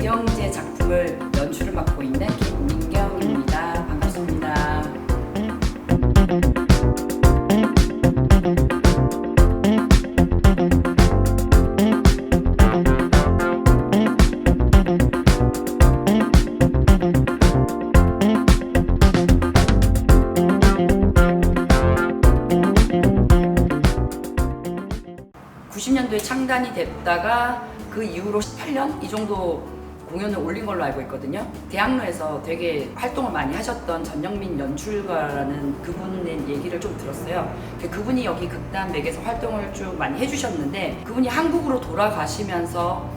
이영재 작품을 연출을 맡고 있는 김민경입니다. 반갑습니다. (90년도에) 창단이 됐다가 그 이후로 18년 이 정도 공연을 올린 걸로 알고 있거든요. 대학로에서 되게 활동을 많이 하셨던 전영민 연출가라는 그분의 얘기를 좀 들었어요. 그분이 여기 극단맥에서 활동을 쭉 많이 해주셨는데, 그분이 한국으로 돌아가시면서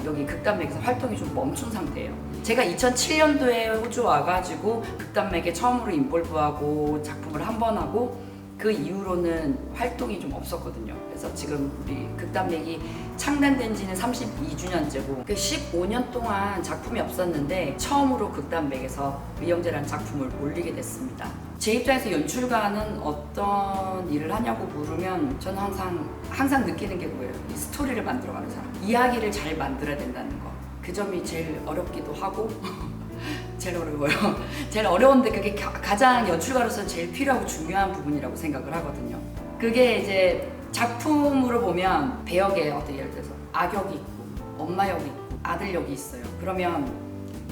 여기 극단맥에서 활동이 좀 멈춘 상태예요. 제가 2007년도에 호주 와가지고 극단맥에 처음으로 인볼브하고 작품을 한 번 하고, 그 이후로는 활동이 좀 없었거든요. 그래서 지금 우리 극단맥이 창단된 지는 32주년째고 15년 동안 작품이 없었는데 처음으로 극단맥에서 이영재라는 작품을 올리게 됐습니다. 제 입장에서 연출가는 어떤 일을 하냐고 물으면 저는 항상 느끼는 게 뭐예요? 이 스토리를 만들어가는 사람. 이야기를 잘 만들어야 된다는 거. 그 점이 제일 어렵기도 하고 제일 어려워요. 제일 어려운데 그게 가장 연출가로서 제일 필요하고 중요한 부분이라고 생각을 하거든요. 그게 이제 작품으로 보면 배역에 어떤 예를 들어서 악역이 있고 엄마 역이 있고 아들 역이 있어요. 그러면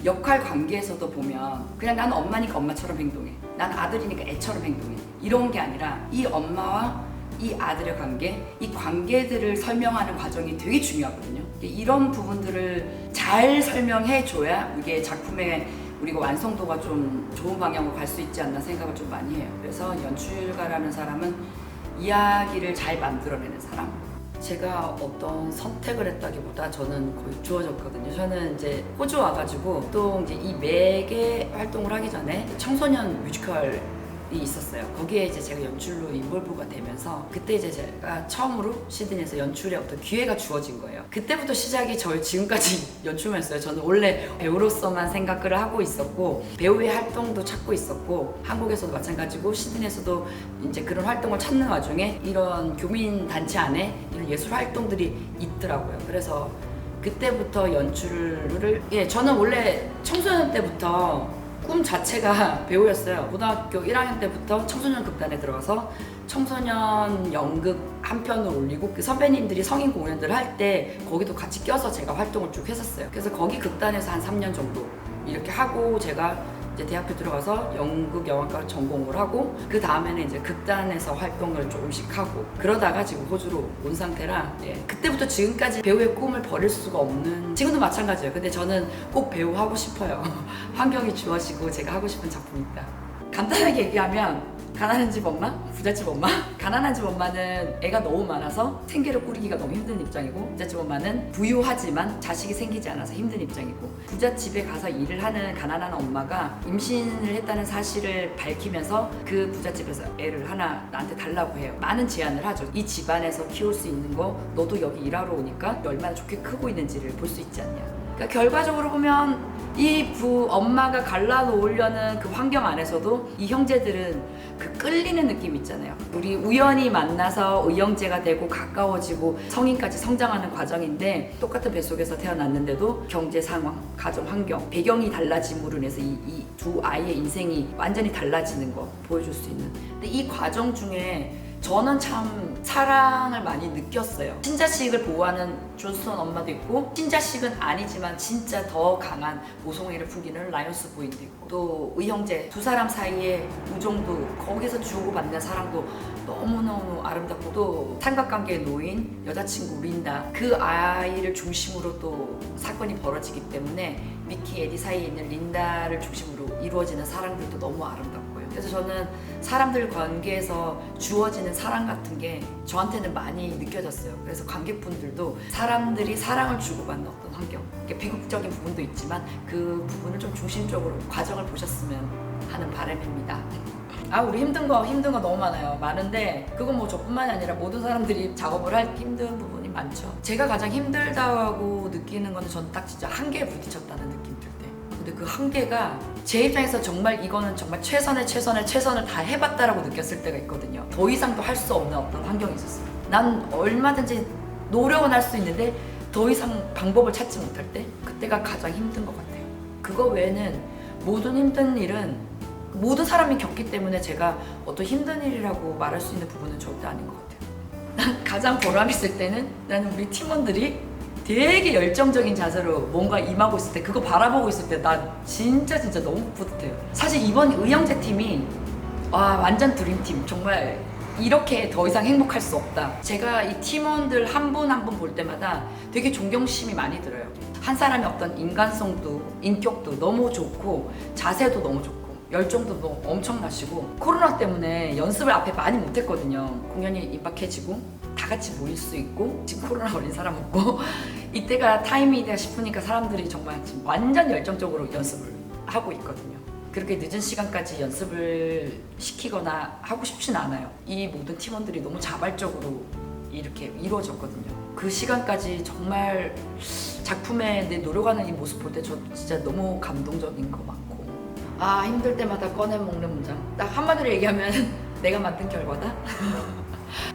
역할 관계에서도 보면 그냥 나는 엄마니까 엄마처럼 행동해, 난 아들이니까 애처럼 행동해, 이런 게 아니라 이 엄마와 이 아들의 관계, 이 관계들을 설명하는 과정이 되게 중요하거든요. 이런 부분들을 잘 설명해 줘야 이게 작품의 우리가 완성도가 좀 좋은 방향으로 갈 수 있지 않나 생각을 좀 많이 해요. 그래서 연출가라는 사람은 이야기를 잘 만들어내는 사람. 제가 어떤 선택을 했다기보다 저는 거의 주어졌거든요. 저는 이제 호주 와가지고 또 이제 이 맥의 활동을 하기 전에 청소년 뮤지컬이 있었어요. 거기에 이제 제가 연출로 인볼브가 되면서 그때 이제 제가 처음으로 시드니에서 연출의 어떤 기회가 주어진 거예요. 그때부터 시작이 저희 지금까지 연출만 했어요. 저는 원래 배우로서만 생각을 하고 있었고 배우의 활동도 찾고 있었고 한국에서도 마찬가지고 시드니에서도 이제 그런 활동을 찾는 와중에 이런 교민 단체 안에 이런 예술 활동들이 있더라고요. 그래서 그때부터 연출을 저는 원래 청소년 때부터 꿈 자체가 배우였어요. 고등학교 1학년 때부터 청소년 극단에 들어가서 청소년 연극 한 편을 올리고 그 선배님들이 성인 공연들 할 때 거기도 같이 껴서 제가 활동을 쭉 했었어요. 그래서 거기 극단에서 한 3년 정도 이렇게 하고 제가 이제 대학교 들어가서 연극 영화과를 전공을 하고 그 다음에는 이제 극단에서 활동을 조금씩 하고 그러다가 지금 호주로 온 상태라 그때부터 지금까지 배우의 꿈을 버릴 수가 없는, 지금도 마찬가지예요. 근데 저는 꼭 배우 하고 싶어요. 환경이 주어지고 제가 하고 싶은 작품이 있다. 간단하게 얘기하면 가난한 집 엄마, 부잣집 엄마. 가난한 집 엄마는 애가 너무 많아서 생계를 꾸리기가 너무 힘든 입장이고, 부잣집 엄마는 부유하지만 자식이 생기지 않아서 힘든 입장이고, 부잣집에 가서 일을 하는 가난한 엄마가 임신을 했다는 사실을 밝히면서 그 부잣집에서 애를 하나 나한테 달라고 해요. 많은 제안을 하죠. 이 집안에서 키울 수 있는 거 너도 여기 일하러 오니까 얼마나 좋게 크고 있는지를 볼 수 있지 않냐. 그러니까 결과적으로 보면 이 엄마가 갈라놓으려는 그 환경 안에서도 이 형제들은 그 끌리는 느낌 있잖아요. 우리 우연히 만나서 의형제가 되고 가까워지고 성인까지 성장하는 과정인데 똑같은 뱃속에서 태어났는데도 경제 상황, 가정 환경, 배경이 달라짐으로 인해서 이 두 아이의 인생이 완전히 달라지는 거 보여줄 수 있는. 근데 이 과정 중에 저는 참 사랑을 많이 느꼈어요. 친자식을 보호하는 존스톤 엄마도 있고 친자식은 아니지만 진짜 더 강한 모성애를 풍기는 라이언스 부인도 있고 또 의형제 두 사람 사이의 우정도 거기서 주고받는 사랑도 너무너무 아름답고 또 삼각관계에 놓인 여자친구 린다, 그 아이를 중심으로 또 사건이 벌어지기 때문에 미키, 에디 사이에 있는 린다를 중심으로 이루어지는 사랑들도 너무 아름답고요. 그래서 저는 사람들 관계에서 주어지는 사랑 같은 게 저한테는 많이 느껴졌어요. 그래서 관객분들도 사람들이 사랑을 주고받는 어떤 환경, 비극적인 부분도 있지만 그 부분을 좀 중심적으로 과정을 보셨으면 하는 바람입니다. 우리 힘든 거 너무 많은데 그건 뭐 저뿐만이 아니라 모든 사람들이 작업을 할 힘든 부분이 많죠. 제가 가장 힘들다고 느끼는 거는 저는 딱 진짜 한계에 부딪혔다는 느낌 들 때. 근데 그 한계가 제 입장에서 정말 이거는 정말 최선을 다 해봤다라고 느꼈을 때가 있거든요. 더 이상도 할 수 없는 어떤 환경이 있었어요. 난 얼마든지 노력은 할 수 있는데 더 이상 방법을 찾지 못할 때 그때가 가장 힘든 것 같아요. 그거 외에는 모든 힘든 일은 모든 사람이 겪기 때문에 제가 어떤 힘든 일이라고 말할 수 있는 부분은 절대 아닌 것 같아요. 난 가장 보람 있을 때는 나는 우리 팀원들이 되게 열정적인 자세로 뭔가 임하고 있을 때, 그거 바라보고 있을 때 난 진짜 너무 뿌듯해요. 사실 이번 의영제 팀이 와, 완전 드림팀. 정말 이렇게 더 이상 행복할 수 없다. 제가 이 팀원들 한 분 한 분 볼 때마다 되게 존경심이 많이 들어요. 한 사람의 어떤 인간성도 인격도 너무 좋고 자세도 너무 좋고 열정도 너무 엄청나시고, 코로나 때문에 연습을 앞에 많이 못했거든요. 공연이 임박해지고 다 같이 모일 수 있고 지금 코로나 걸린 사람 없고 이때가 타이밍이다 싶으니까 사람들이 정말 지금 완전 열정적으로 연습을 하고 있거든요. 그렇게 늦은 시간까지 연습을 시키거나 하고 싶진 않아요. 이 모든 팀원들이 너무 자발적으로 이렇게 이루어졌거든요. 그 시간까지 정말 작품에 내 노력하는 이 모습 볼 때 저 진짜 너무 감동적인 거 많고, 아, 힘들 때마다 꺼내 먹는 문장, 딱 한마디로 얘기하면 내가 만든 결과다.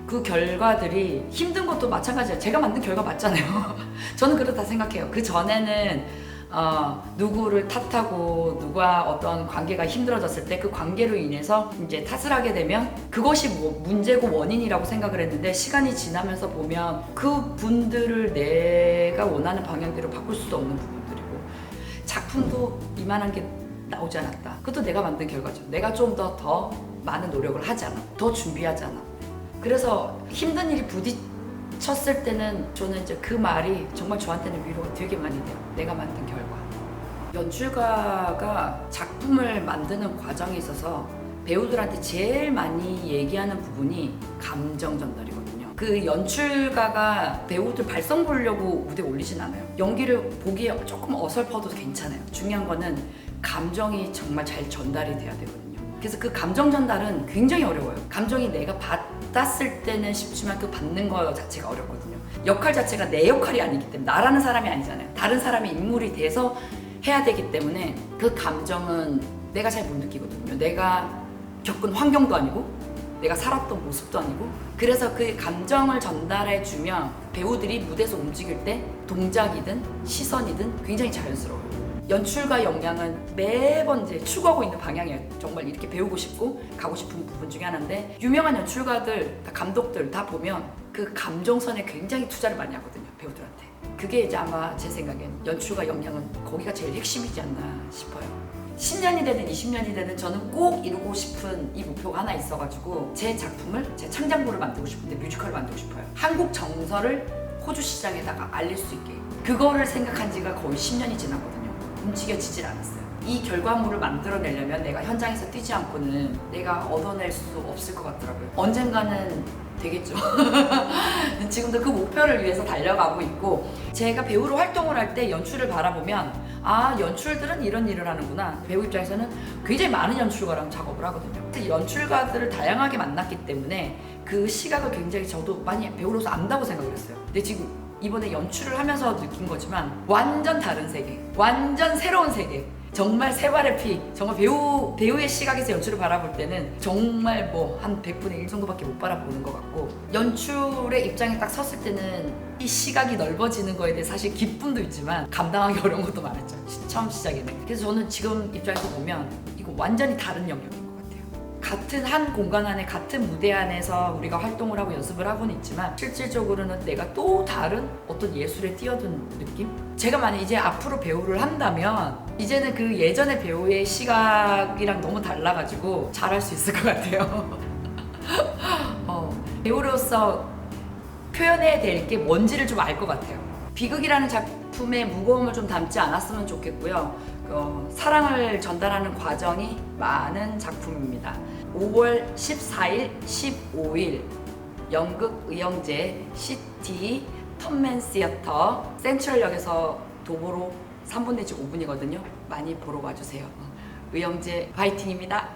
그 결과들이 힘든 것도 마찬가지예요. 제가 만든 결과 맞잖아요. 저는 그렇다 생각해요. 그 전에는 누구를 탓하고 누가 어떤 관계가 힘들어졌을 때 그 관계로 인해서 이제 탓을 하게 되면 그것이 뭐 문제고 원인이라고 생각을 했는데, 시간이 지나면서 보면 그 분들을 내가 원하는 방향대로 바꿀 수도 없는 부분들이고, 작품도 이만한 게 나오지 않았다. 그것도 내가 만든 결과죠. 내가 좀 더 많은 노력을 하지 않아, 더 준비하지 않아. 그래서 힘든 일이 부딪혔을 때는 저는 이제 그 말이 정말 저한테는 위로가 되게 많이 돼요. 내가 만든 결과. 연출가가 작품을 만드는 과정에 있어서 배우들한테 제일 많이 얘기하는 부분이 감정 전달이거든요. 그 연출가가 배우들 발성 보려고 무대에 올리진 않아요. 연기를 보기에 조금 어설퍼도 괜찮아요. 중요한 거는 감정이 정말 잘 전달이 돼야 되거든요. 그래서 그 감정 전달은 굉장히 어려워요. 감정이 내가 받았을 때는 쉽지만 그 받는 거 자체가 어렵거든요. 역할 자체가 내 역할이 아니기 때문에, 나라는 사람이 아니잖아요. 다른 사람의 인물이 돼서 해야 되기 때문에 그 감정은 내가 잘 못 느끼거든요. 내가 겪은 환경도 아니고 내가 살았던 모습도 아니고. 그래서 그 감정을 전달해 주면 배우들이 무대에서 움직일 때 동작이든 시선이든 굉장히 자연스러워요. 연출가 역량은 매번 이제 추구하고 있는 방향이에요. 정말 이렇게 배우고 싶고 가고 싶은 부분 중에 하나인데, 유명한 연출가들, 감독들 다 보면 그 감정선에 굉장히 투자를 많이 하거든요, 배우들한테. 그게 이제 아마 제 생각엔 연출가 역량은 거기가 제일 핵심이지 않나 싶어요. 10년이 되든 20년이 되든 저는 꼭 이루고 싶은 이 목표가 하나 있어가지고, 제 작품을, 제 창작물을 만들고 싶은데 뮤지컬을 만들고 싶어요. 한국 정서를 호주 시장에다가 알릴 수 있게. 그거를 생각한 지가 거의 10년이 지났거든요. 움직여지질 않았어요. 이 결과물을 만들어내려면 내가 현장에서 뛰지 않고는 내가 얻어낼 수 없을 것 같더라고요. 언젠가는 되겠죠. 지금도 그 목표를 위해서 달려가고 있고, 제가 배우로 활동을 할 때 연출을 바라보면, 아, 연출들은 이런 일을 하는구나. 배우 입장에서는 굉장히 많은 연출가랑 작업을 하거든요. 연출가들을 다양하게 만났기 때문에 그 시각을 굉장히 저도 많이 배우로서 안다고 생각을 했어요. 근데 지금 이번에 연출을 하면서 느낀 거지만 완전 다른 세계, 완전 새로운 세계, 정말 세 발의 피, 정말 배우의 시각에서 연출을 바라볼 때는 정말 뭐 한 100분의 1 정도밖에 못 바라보는 것 같고, 연출의 입장에 딱 섰을 때는 이 시각이 넓어지는 거에 대해 사실 기쁨도 있지만 감당하기 어려운 것도 많았죠, 처음 시작에는. 그래서 저는 지금 입장에서 보면 이거 완전히 다른 영역인 것 같아요. 같은 한 공간 안에, 같은 무대 안에서 우리가 활동을 하고 연습을 하고는 있지만 실질적으로는 내가 또 다른 어떤 예술에 뛰어든 느낌? 제가 만약 이제 앞으로 배우를 한다면 이제는 그 예전의 배우의 시각이랑 너무 달라가지고 잘할 수 있을 것 같아요. 배우로서 표현해야 될 게 뭔지를 좀 알 것 같아요. 비극이라는 작품의 무거움을 좀 담지 않았으면 좋겠고요. 사랑을 전달하는 과정이 많은 작품입니다. 5월 14일, 15일 연극 의영제 시티 턴맨 시어터 센트럴역에서 도보로 3분 내지 5분이거든요. 많이 보러 와주세요. 의영제 화이팅입니다.